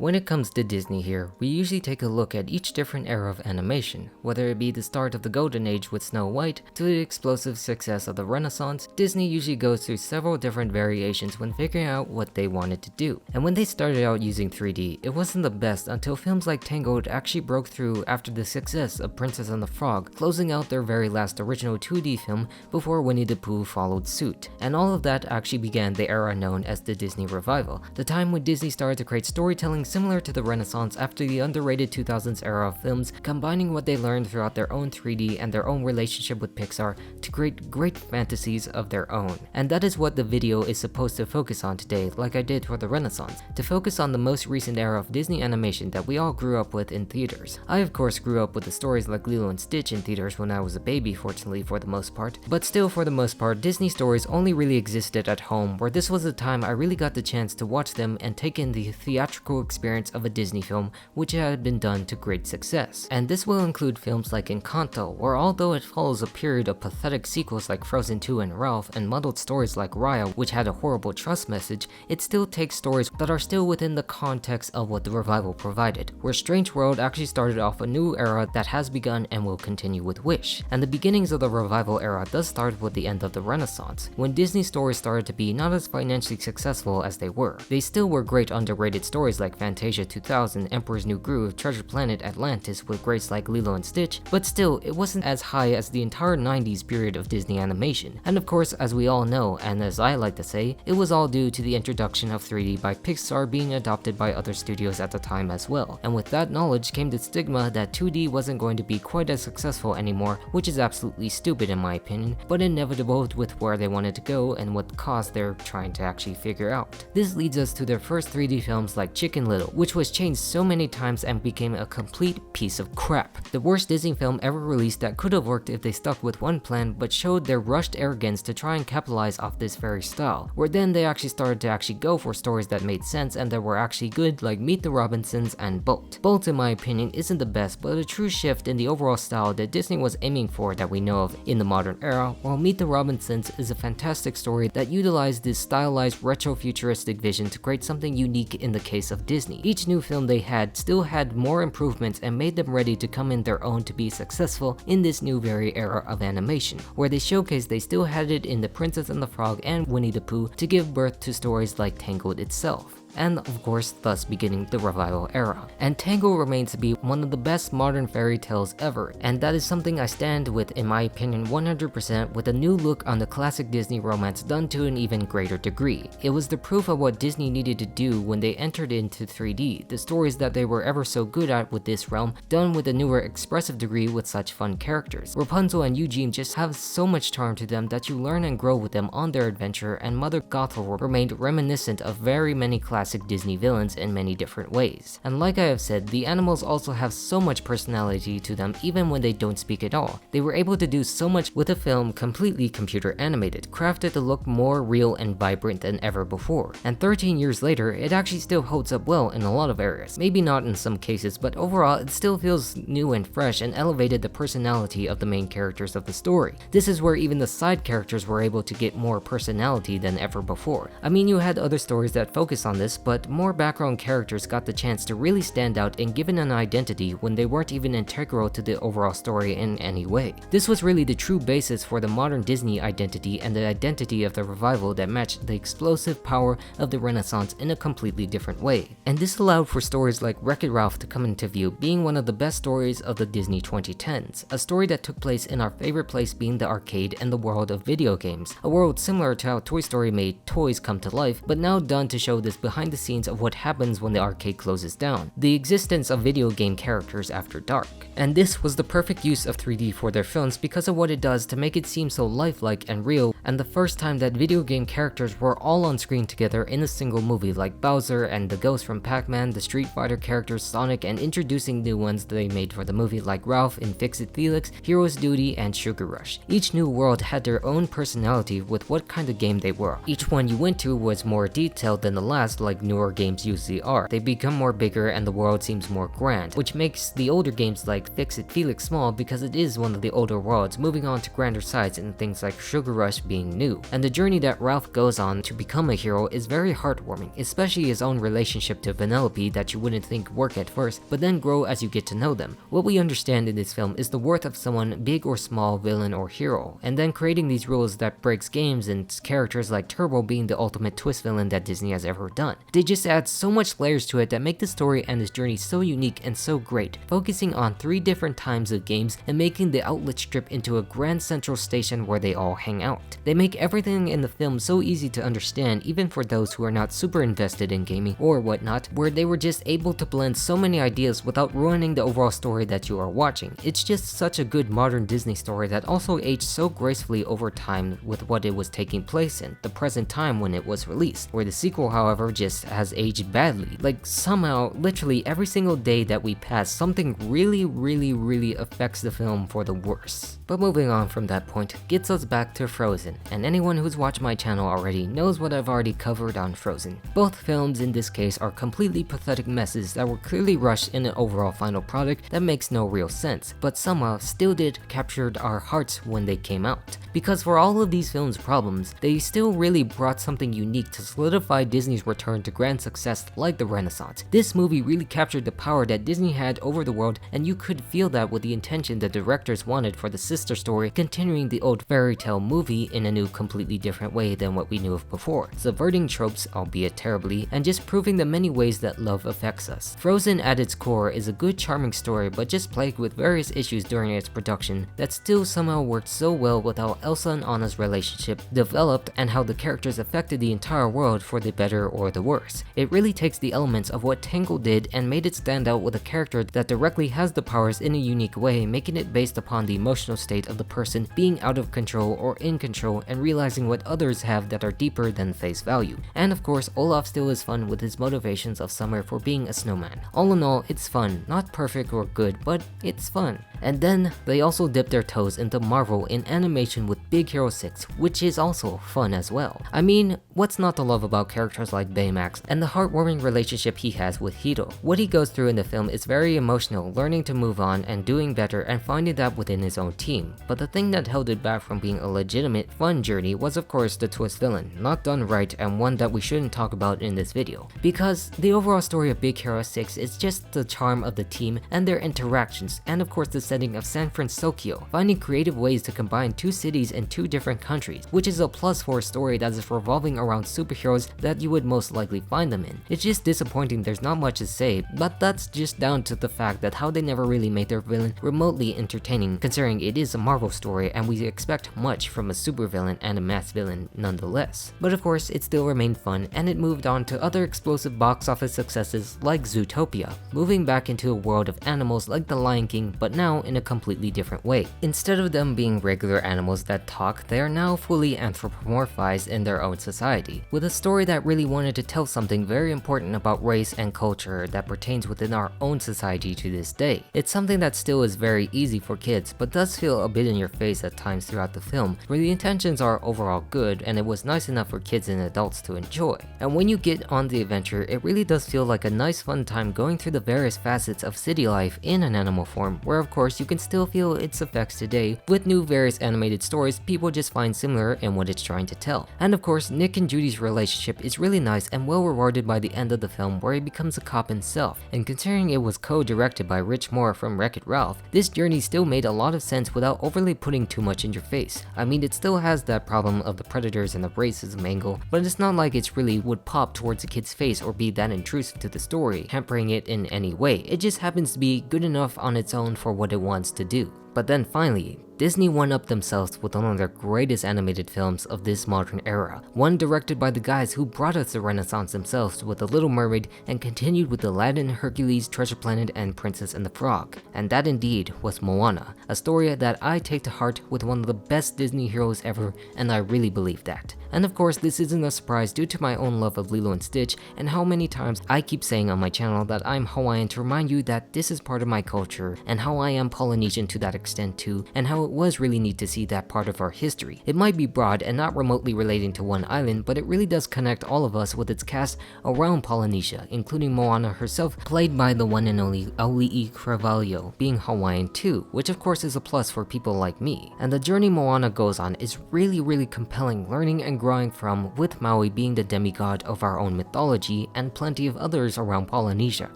When it comes to Disney here, we usually take a look at each different era of animation, whether it be the start of the Golden Age with Snow White to the explosive success of the Renaissance. Disney usually goes through several different variations when figuring out what they wanted to do. And when they started out using 3D, it wasn't the best until films like Tangled actually broke through after the success of Princess and the Frog, closing out their very last original 2D film before Winnie the Pooh followed suit. And all of that actually began the era known as the Disney Revival, the time when Disney started to create storytelling similar to the Renaissance after the underrated 2000s era of films, combining what they learned throughout their own 3D and their own relationship with Pixar to create great fantasies of their own. And that is what the video is supposed to focus on today, like I did for the Renaissance, to focus on the most recent era of Disney animation that we all grew up with in theaters. I of course grew up with the stories like Lilo and Stitch in theaters when I was a baby, fortunately for the most part, but still for the most part Disney stories only really existed at home, where this was the time I really got the chance to watch them and take in the theatrical experience of a Disney film, which had been done to great success. And this will include films like Encanto, where although it follows a period of pathetic sequels like Frozen 2 and Ralph, and muddled stories like Raya, which had a horrible trust message, it still takes stories that are still within the context of what the revival provided, where Strange World actually started off a new era that has begun and will continue with Wish. And the beginnings of the revival era does start with the end of the Renaissance, when Disney stories started to be not as financially successful as they were. They still were great underrated stories like Fantasia 2000, Emperor's New Groove, Treasure Planet, Atlantis with greats like Lilo and Stitch, but still it wasn't as high as the entire 90s period of Disney animation. And of course, as we all know, and as I like to say, it was all due to the introduction of 3D by Pixar being adopted by other studios at the time as well. And with that knowledge came the stigma that 2D wasn't going to be quite as successful anymore, which is absolutely stupid in my opinion, but inevitable with where they wanted to go and what cost they're trying to actually figure out. This leads us to their first 3D films like Chicken Little, which was changed so many times and became a complete piece of crap. The worst Disney film ever released that could have worked if they stuck with one plan, but showed their rushed arrogance to try and capitalize off this very style, where then they actually started to go for stories that made sense and that were actually good, like Meet the Robinsons and Bolt. Bolt in my opinion isn't the best, but a true shift in the overall style that Disney was aiming for that we know of in the modern era, while Meet the Robinsons is a fantastic story that utilized this stylized retro-futuristic vision to create something unique in the case of Disney. Each new film they had still had more improvements and made them ready to come in their own to be successful in this new very era of animation, where they showcased they still had it in The Princess and the Frog and Winnie the Pooh to give birth to stories like Tangled itself, and of course thus beginning the revival era. And Tangled remains to be one of the best modern fairy tales ever, and that is something I stand with in my opinion 100%, with a new look on the classic Disney romance done to an even greater degree. It was the proof of what Disney needed to do when they entered into 3D, the stories that they were ever so good at with this realm, done with a newer expressive degree with such fun characters. Rapunzel and Eugene just have so much charm to them that you learn and grow with them on their adventure, and Mother Gothel remained reminiscent of very many classic Disney villains in many different ways. And like I have said, the animals also have so much personality to them even when they don't speak at all. They were able to do so much with a film completely computer animated, crafted to look more real and vibrant than ever before. And 13 years later, it actually still holds up well in a lot of areas. Maybe not in some cases, but overall it still feels new and fresh and elevated the personality of the main characters of the story. This is where even the side characters were able to get more personality than ever before. I mean, you had other stories that focus on this, but more background characters got the chance to really stand out and given an identity when they weren't even integral to the overall story in any way. This was really the true basis for the modern Disney identity and the identity of the revival that matched the explosive power of the Renaissance in a completely different way. And this allowed for stories like Wreck-It Ralph to come into view, being one of the best stories of the Disney 2010s, a story that took place in our favorite place being the arcade and the world of video games, a world similar to how Toy Story made toys come to life, but now done to show this behind the scenes of what happens when the arcade closes down, the existence of video game characters after dark. And this was the perfect use of 3D for their films because of what it does to make it seem so lifelike and real, and the first time that video game characters were all on screen together in a single movie, like Bowser and the Ghost from Pac-Man, the Street Fighter characters Sonic, and introducing new ones they made for the movie like Ralph in Fix-It Felix, Hero's Duty, and Sugar Rush. Each new world had their own personality with what kind of game they were. Each one you went to was more detailed than the last, like like newer games usually are. They become more bigger and the world seems more grand, which makes the older games like Fix It feel small because it is one of the older worlds, moving on to grander sides and things like Sugar Rush being new. And the journey that Ralph goes on to become a hero is very heartwarming, especially his own relationship to Vanellope that you wouldn't think work at first, but then grow as you get to know them. What we understand in this film is the worth of someone, big or small, villain or hero, and then creating these rules that breaks games and characters like Turbo being the ultimate twist villain that Disney has ever done. They just add so much layers to it that make the story and this journey so unique and so great, focusing on 3 different times of games and making the outlet strip into a grand central station where they all hang out. They make everything in the film so easy to understand even for those who are not super invested in gaming or whatnot, where they were just able to blend so many ideas without ruining the overall story that you are watching. It's just such a good modern Disney story that also aged so gracefully over time with what it was taking place in, the present time when it was released, where the sequel however just has aged badly. Like somehow, literally every single day that we pass, something really affects the film for the worse. But moving on from that point gets us back to Frozen, and anyone who's watched my channel already knows what I've already covered on Frozen. Both films in this case are completely pathetic messes that were clearly rushed in an overall final product that makes no real sense, but somehow still did captured our hearts when they came out. Because for all of these films' problems, they still really brought something unique to solidify Disney's return to grand success like the Renaissance. This movie really captured the power that Disney had over the world, and you could feel that with the intention the directors wanted for the sister story, continuing the old fairy tale movie in a new completely different way than what we knew of before, subverting tropes, albeit terribly, and just proving the many ways that love affects us. Frozen at its core is a good charming story, but just plagued with various issues during its production that still somehow worked so well with how Elsa and Anna's relationship developed and how the characters affected the entire world for the better or the worse. It really takes the elements of what Tangled did and made it stand out with a character that directly has the powers in a unique way, making it based upon the emotional state of the person being out of control or in control and realizing what others have that are deeper than face value. And of course, Olaf still is fun with his motivations of Summer for being a snowman. All in all, it's fun, not perfect or good, but it's fun. And then they also dip their toes into Marvel in animation with Big Hero 6, which is also fun as well. I mean, what's not to love about characters like Baymax and the heartwarming relationship he has with Hito? What he goes through in the film is very emotional, learning to move on and doing better and finding that within his own team. But the thing that held it back from being a legitimate fun journey was of course the twist villain, not done right and one that we shouldn't talk about in this video. Because the overall story of Big Hero 6 is just the charm of the team and their interactions, and of course the setting of San Francisco, finding creative ways to combine 2 cities and 2 different countries, which is a plus for a story that is revolving around superheroes that you would most likely find them in. It's just disappointing there's not much to say, but that's just down to the fact that how they never really made their villain remotely entertaining, considering it is a Marvel story and we expect much from a supervillain and a mass villain nonetheless. But of course, it still remained fun and it moved on to other explosive box office successes like Zootopia, moving back into a world of animals like the Lion King, but now in a completely different way. Instead of them being regular animals that talk, they are now fully anthropomorphized in their own society, with a story that really wanted to tell something very important about race and culture that pertains within our own society to this day. It's something that still is very easy for kids, but does feel a bit in your face at times throughout the film, where the intentions are overall good and it was nice enough for kids and adults to enjoy. And when you get on the adventure, it really does feel like a nice fun time going through the various facets of city life in an animal form, where of course you can still feel its effects today with new various animated stories people just find similar in what it's trying to tell. And of course, Nick and Judy's relationship is really nice and well rewarded by the end of the film where he becomes a cop himself, and considering it was co-directed by Rich Moore from Wreck-It Ralph, this journey still made a lot of sense without overly putting too much in your face. I mean, it still has that problem of the predators and the racism angle, but it's not like it's really would pop towards a kid's face or be that intrusive to the story, hampering it in any way. It just happens to be good enough on its own for what it wants to do. But then finally, Disney one-upped themselves with one of their greatest animated films of this modern era, one directed by the guys who brought us the Renaissance themselves with The Little Mermaid and continued with Aladdin, Hercules, Treasure Planet, and Princess and the Frog. And that indeed was Moana, a story that I take to heart with one of the best Disney heroes ever, and I really believe that. And of course, this isn't a surprise due to my own love of Lilo and Stitch and how many times I keep saying on my channel that I'm Hawaiian to remind you that this is part of my culture and how I am Polynesian to that extent too, and how it was really neat to see that part of our history. It might be broad and not remotely relating to one island, but it really does connect all of us with its cast around Polynesia, including Moana herself, played by the one and only Auli'i Cravalho, being Hawaiian too, which of course is a plus for people like me. And the journey Moana goes on is really compelling, learning and growing from, with Maui being the demigod of our own mythology and plenty of others around Polynesia,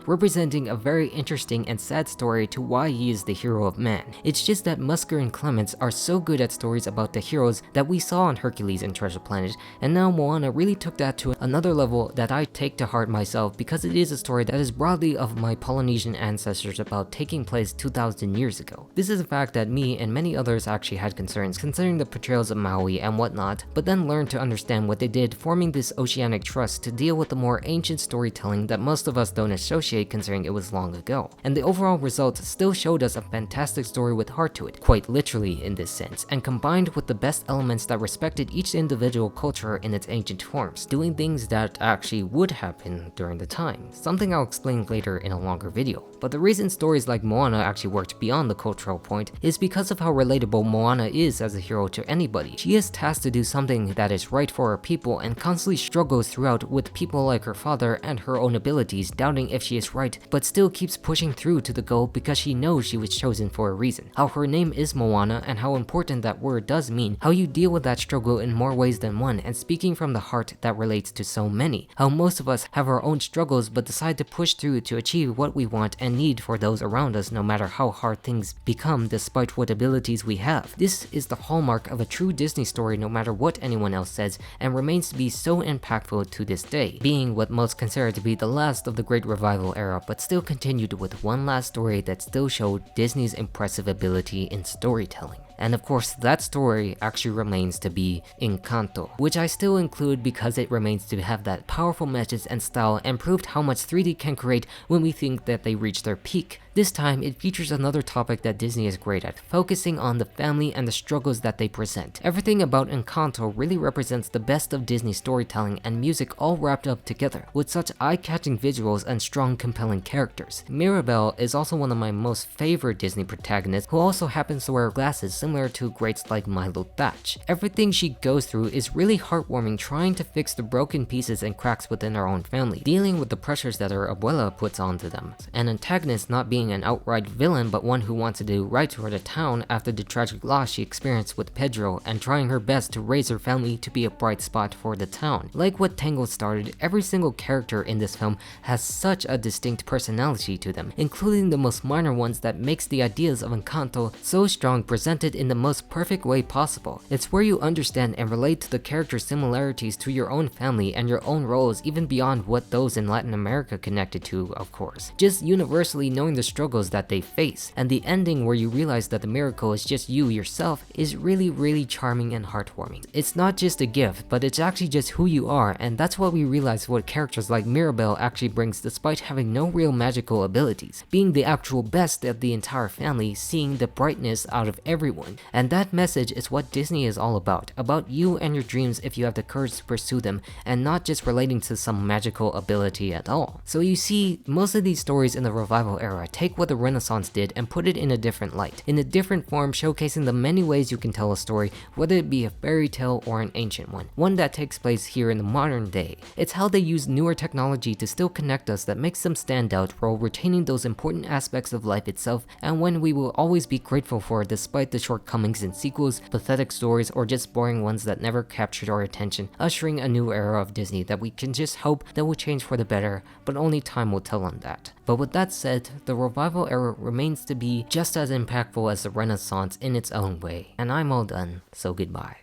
representing a very interesting and sad story to why he is the hero of man. It's just that Musker and Clements are so good at stories about the heroes that we saw on Hercules and Treasure Planet, and now Moana really took that to another level that I take to heart myself, because it is a story that is broadly of my Polynesian ancestors about taking place 2,000 years ago. This is a fact that me and many others actually had concerns considering the portrayals of Maui and whatnot, but then learned to understand what they did, forming this oceanic trust to deal with the more ancient storytelling that most of us don't associate considering it was long ago. And the overall result still showed us a fantastic story with heart to it, quite literally in this sense, and combined with the best elements that respected each individual culture in its ancient forms, doing things that actually would happen during the time, something I'll explain later in a longer video. But the reason stories like Moana actually worked beyond the cultural point is because of how relatable Moana is as a hero to anybody. She is tasked to do something that is right for her people and constantly struggles throughout with people like her father and her own abilities, doubting if she is right, but still keeps pushing through to the goal because she knows she was chosen for a reason. How her name is Moana and how important that word does mean, how you deal with that struggle in more ways than one, and speaking from the heart that relates to so many. How most of us have our own struggles but decide to push through to achieve what we want and need for those around us, no matter how hard things become despite what abilities we have. This is the hallmark of a true Disney story, no matter what anyone else says, and remains to be so impactful to this day, being what most consider to be the last of the Great Revival era, but still continued with one last story that still showed Disney's impressive ability in storytelling. And of course, that story actually remains to be Encanto, which I still include because it remains to have that powerful message and style, and proved how much 3D can create when we think that they reach their peak. This time, it features another topic that Disney is great at, focusing on the family and the struggles that they present. Everything about Encanto really represents the best of Disney storytelling and music all wrapped up together, with such eye-catching visuals and strong, compelling characters. Mirabel is also one of my most favorite Disney protagonists, who also happens to wear glasses similar to greats like Milo Thatch. Everything she goes through is really heartwarming, trying to fix the broken pieces and cracks within her own family, dealing with the pressures that her abuela puts onto them. An antagonist not being an outright villain, but one who wants to do right for the town after the tragic loss she experienced with Pedro, and trying her best to raise her family to be a bright spot for the town. Like what Tangled started, every single character in this film has such a distinct personality to them, including the most minor ones that makes the ideas of Encanto so strong, presented in the most perfect way possible. It's where you understand and relate to the character similarities to your own family and your own roles, even beyond what those in Latin America connected to, of course. Just universally knowing the struggles that they face, and the ending where you realize that the miracle is just you yourself is really charming and heartwarming. It's not just a gift, but it's actually just who you are, and that's what we realize what characters like Mirabel actually brings despite having no real magical abilities, being the actual best of the entire family, seeing the brightness out of everyone. And that message is what Disney is all about you and your dreams if you have the courage to pursue them, and not just relating to some magical ability at all. So you see, most of these stories in the revival era take what the Renaissance did and put it in a different light, in a different form, showcasing the many ways you can tell a story, whether it be a fairy tale or an ancient one that takes place here in the modern day. It's how they use newer technology to still connect us that makes them stand out while retaining those important aspects of life itself, and when we will always be grateful for despite the shortcomings in sequels, pathetic stories, or just boring ones that never captured our attention, ushering a new era of Disney that we can just hope that will change for the better, but only time will tell on that. But with that said, the revival era remains to be just as impactful as the Renaissance in its own way. And I'm all done, so goodbye.